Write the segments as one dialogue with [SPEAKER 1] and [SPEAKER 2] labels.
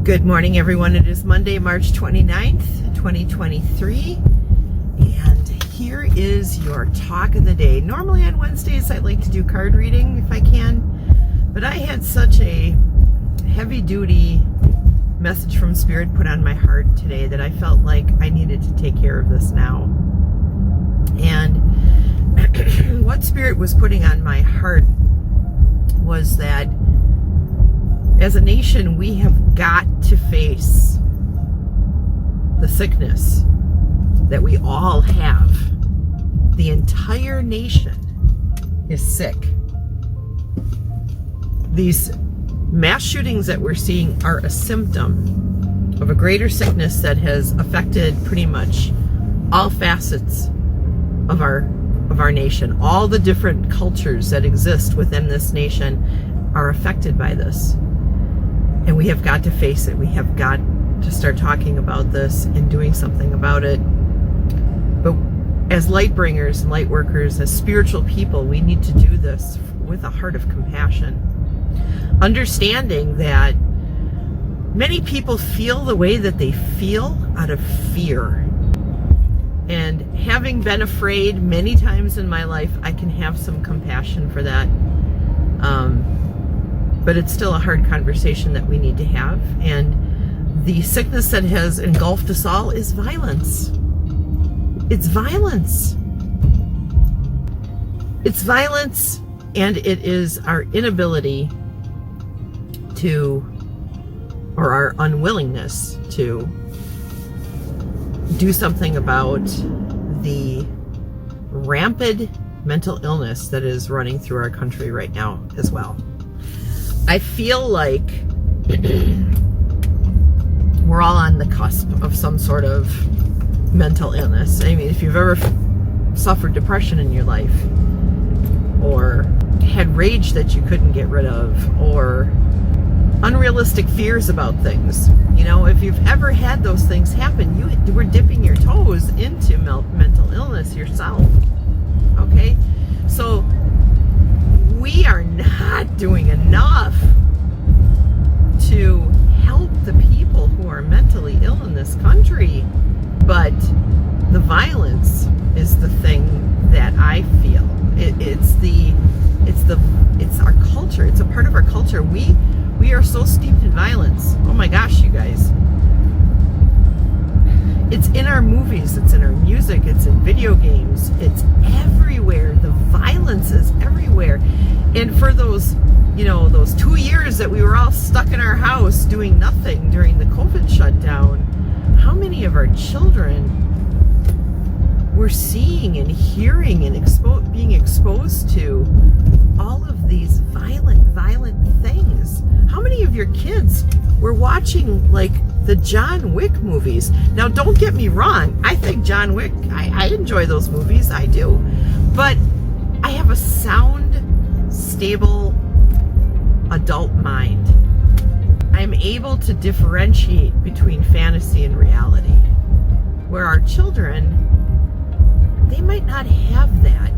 [SPEAKER 1] Good morning, everyone. It is Monday, March 29th, 2023, and here is your talk of the day. Normally on Wednesdays, I like to do card reading if I can, but I had such a heavy-duty message from Spirit put on my heart today that I felt like I needed to take care of this now. And what Spirit was putting on my heart was that as a nation, we have got to face the sickness that we all have. The entire nation is sick. These mass shootings that we're seeing are a symptom of a greater sickness that has affected pretty much all facets of our nation. All the different cultures that exist within this nation are affected by this. And we have got to face it. We have got to start talking about this and doing something about it. But as light bringers and light workers, as spiritual people, we need to do this with a heart of compassion. Understanding that many people feel the way that they feel out of fear. And having been afraid many times in my life, I can have some compassion for that. But it's still a hard conversation that we need to have. And the sickness that has engulfed us all is violence. It's violence. It's violence, and it is our inability to, or our unwillingness to, do something about the rampant mental illness that is running through our country right now as well. I feel like we're all on the cusp of some sort of mental illness. I mean, if you've ever suffered depression in your life, or had rage that you couldn't get rid of, or unrealistic fears about things, you know, if you've ever had those things happen, you were dipping your toes into mental illness yourself. Okay? So we are not doing enough to help the people who are mentally ill in this country. But the violence is the thing that I feel. It's our culture. It's a part of our culture. We are so steeped in violence. Oh my gosh, you guys. It's in our movies, it's in our music, it's in video games, it's everywhere. The violence is everywhere. And for those 2 years that we were all stuck in our house doing nothing during the COVID shutdown, how many of our children were seeing and hearing and being exposed to all of these violent things? How many of your kids were watching like the John Wick movies? Now, don't get me wrong. I think John Wick, I enjoy those movies. I do. But I have a sound, stable, adult mind. I'm able to differentiate between fantasy and reality. Where our children, they might not have that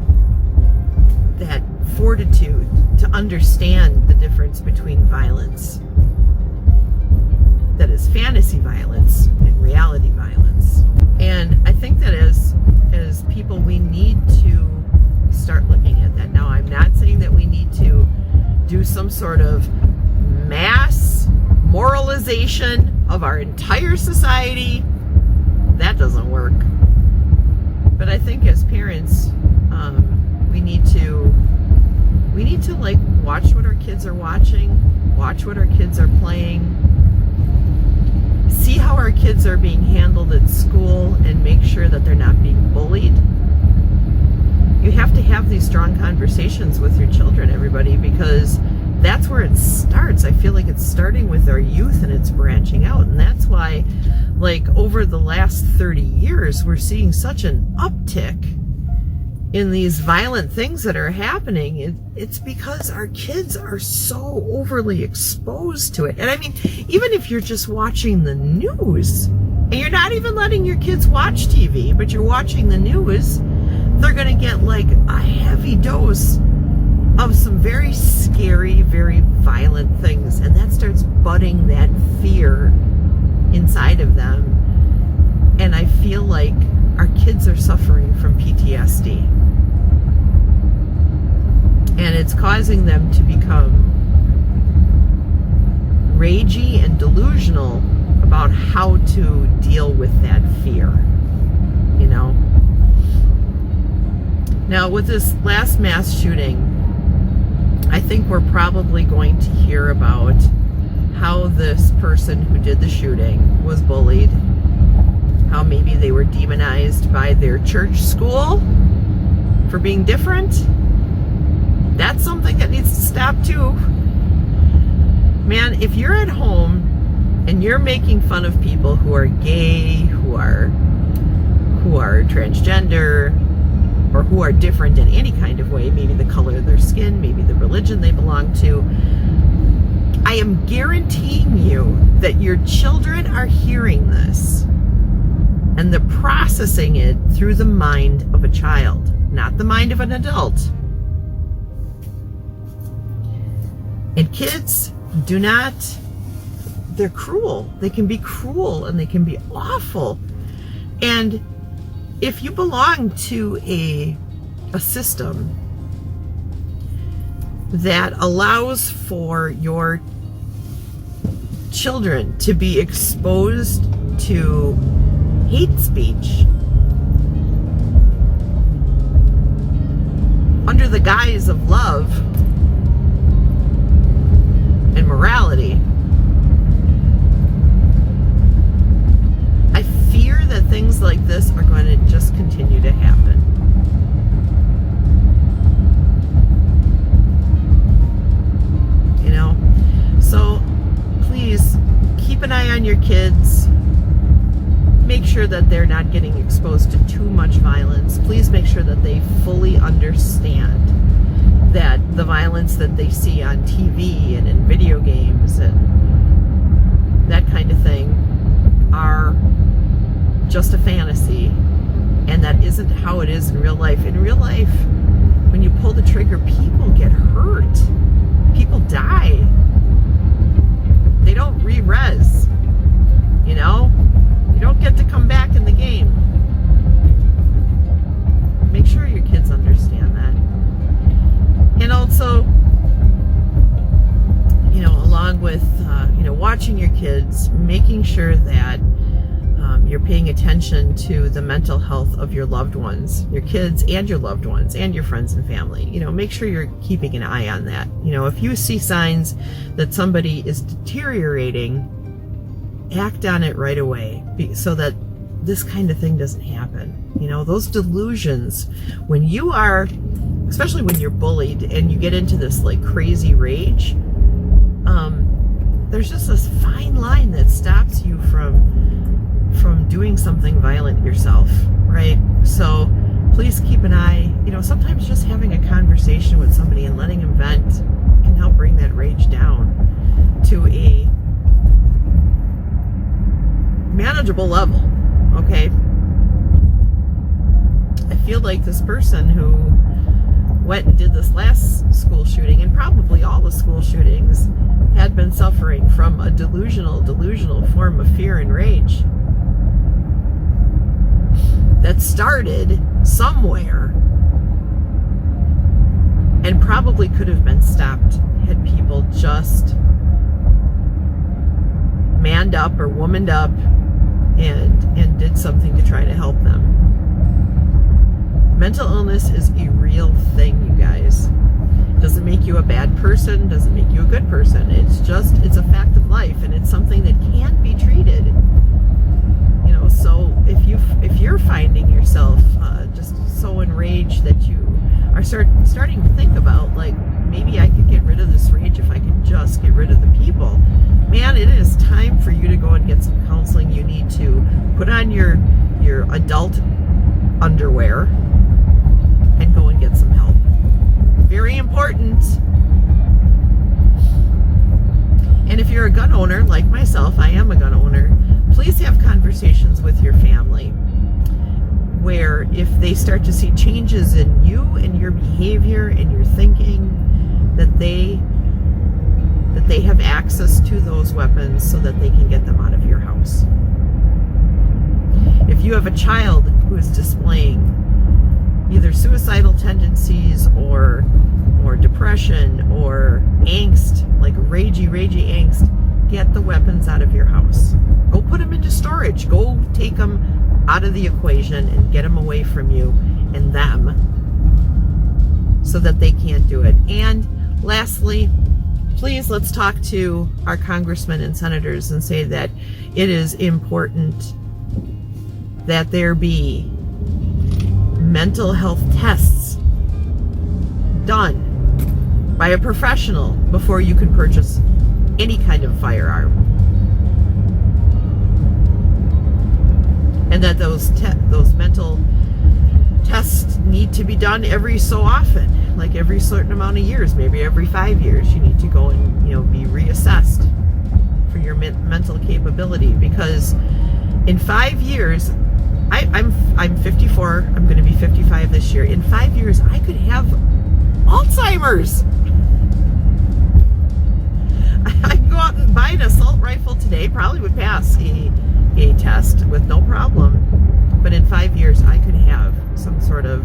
[SPEAKER 1] fortitude to understand the difference between violence that is fantasy violence and reality violence. And I think that as people, we need to start looking at that. Now, I'm not saying that we need to do some sort of mass moralization of our entire society. That doesn't work. But I think as parents, we need to like watch what our kids are watching, watch what our kids are playing, see how our kids are being handled at school, and make sure that they're not being bullied. You have to have these strong conversations with your children, everybody, because that's where it starts. I feel like it's starting with our youth and it's branching out. And that's why, like, over the last 30 years, we're seeing such an uptick in these violent things that are happening. It's because our kids are so overly exposed to it. And I mean, even if you're just watching the news and you're not even letting your kids watch TV, but you're watching the news, they're going to get like a heavy dose of some very scary, very violent things, and that starts budding that fear inside of them. And I feel like our kids are suffering from PTSD, and it's causing them to become ragey and delusional about how to deal with that fear, you know. Now, with this last mass shooting, I think we're probably going to hear about how this person who did the shooting was bullied, how maybe they were demonized by their church school for being different. That's something that needs to stop too. Man, if you're at home and you're making fun of people who are gay, who are transgender, or who are different in any kind of way, maybe the color of their skin, maybe the religion they belong to, I am guaranteeing you that your children are hearing this and they're processing it through the mind of a child, not the mind of an adult. And kids do not, they're cruel. They can be cruel and they can be awful. And if you belong to a system that allows for your children to be exposed to hate speech under the guise of love and morality, I fear that things like this are going to just continue to happen. You know? So please keep an eye on your kids. Make sure that they're not getting exposed to too much violence. Please make sure that they fully understand that the violence that they see on TV and in video games and that kind of thing are just a fantasy, and that isn't how it is in real life. In real life, when you pull the trigger, people get hurt. People die. They don't re-res, you know? You don't get to come back in the game. Make sure your kids understand that. And also, you know, along with, watching your kids, making sure that you're paying attention to the mental health of your loved ones, your kids and your loved ones and your friends and family. You know, make sure you're keeping an eye on that. You know, if you see signs that somebody is deteriorating, act on it right away so that this kind of thing doesn't happen. You know, those delusions, when you are, especially when you're bullied and you get into this like crazy rage, there's just this fine line that stops you from doing something violent yourself, right? So please keep an eye. You know, sometimes just having a conversation with somebody and letting them vent can help bring that rage down to a manageable level, okay? I feel like this person who went and did this last school shooting, and probably all the school shootings, had been suffering from a delusional form of fear and rage that started somewhere and probably could have been stopped had people just manned up or womaned up and did something to try to help them. Mental illness is a real thing, you guys. Doesn't make you a bad person, doesn't make you a good person. It's a fact of life, and it's something that can be treated. You know, so if you're finding yourself just so enraged that you are starting to think about, like, maybe I could get rid of this rage if I could just get rid of the people. Man, it is time for you to go and get some counseling. You need to put on your adult underwear and go and get some help. Very important. And if you're a gun owner, like myself, I am a gun owner, please have conversations with your family where if they start to see changes in you and your behavior and your thinking, that they have access to those weapons so that they can get them out of your house. If you have a child who is displaying either suicidal tendencies or depression or angst, like ragey angst, get the weapons out of your house. Go put them into storage. Go take them out of the equation and get them away from you and them so that they can't do it. And lastly, please, let's talk to our congressmen and senators and say that it is important that there be mental health tests done by a professional before you can purchase any kind of firearm. And that those mental tests need to be done every so often, like every certain amount of years, maybe every 5 years. You need to go and be reassessed for your mental capability, because in 5 years, I'm 54. I'm going to be 55 this year. In 5 years, I could have Alzheimer's. I can go out and buy an assault rifle today, probably would pass a test with no problem. But in 5 years, I could have some sort of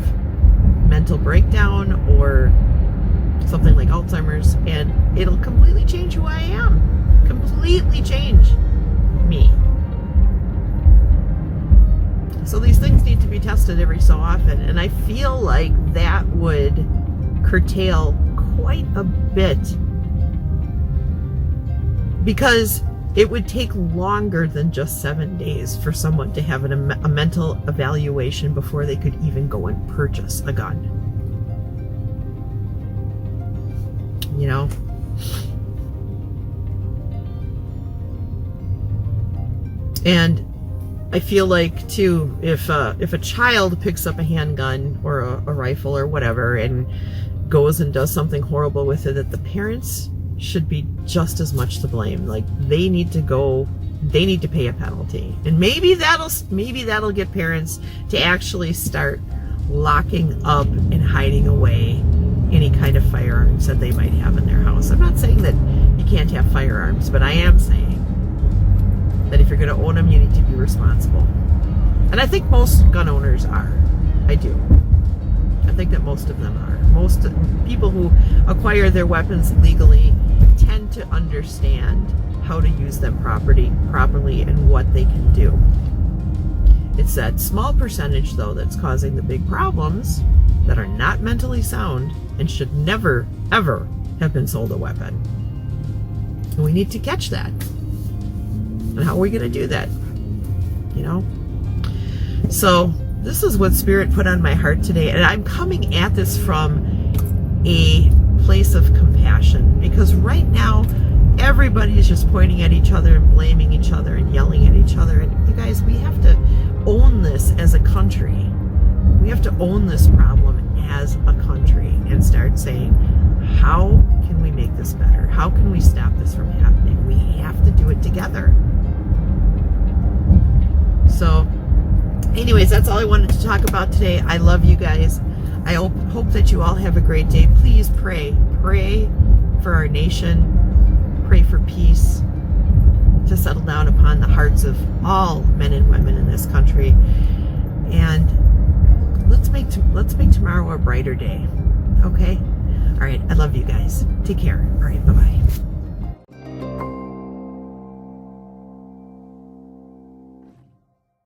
[SPEAKER 1] mental breakdown or something like Alzheimer's, and it'll completely change who I am. Completely change me. So these things need to be tested every so often, and I feel like that would curtail quite a bit, because it would take longer than just 7 days for someone to have a mental evaluation before they could even go and purchase a gun. And I feel like too, if a child picks up a handgun or a rifle or whatever and goes and does something horrible with it, that the parents should be just as much to blame. Like, they need to pay a penalty, and maybe that'll get parents to actually start locking up and hiding away any kind of firearms that they might have in their house. I'm not saying that you can't have firearms, but I am saying that if you're going to own them, you need to be responsible. And I think most gun owners are. I do. I think that most of them are. Most people who acquire their weapons legally tend to understand how to use them properly and what they can do. It's that small percentage, though, that's causing the big problems, that are not mentally sound and should never, ever have been sold a weapon. And we need to catch that. And how are we going to do that? So this is what Spirit put on my heart today. And I'm coming at this from a place of compassion, because right now everybody's just pointing at each other and blaming each other and yelling at each other. And you guys, we have to own this as a country. We have to own this problem as a country and start saying, how can we make this better? How can we stop this from happening? We have to do it together. So anyways, that's all I wanted to talk about today. I love you guys. I hope that you all have a great day. Please pray for our nation. Pray for peace to settle down upon the hearts of all men and women in this country. And let's make tomorrow a brighter day. Okay? All right. I love you guys. Take care. All right. Bye-bye.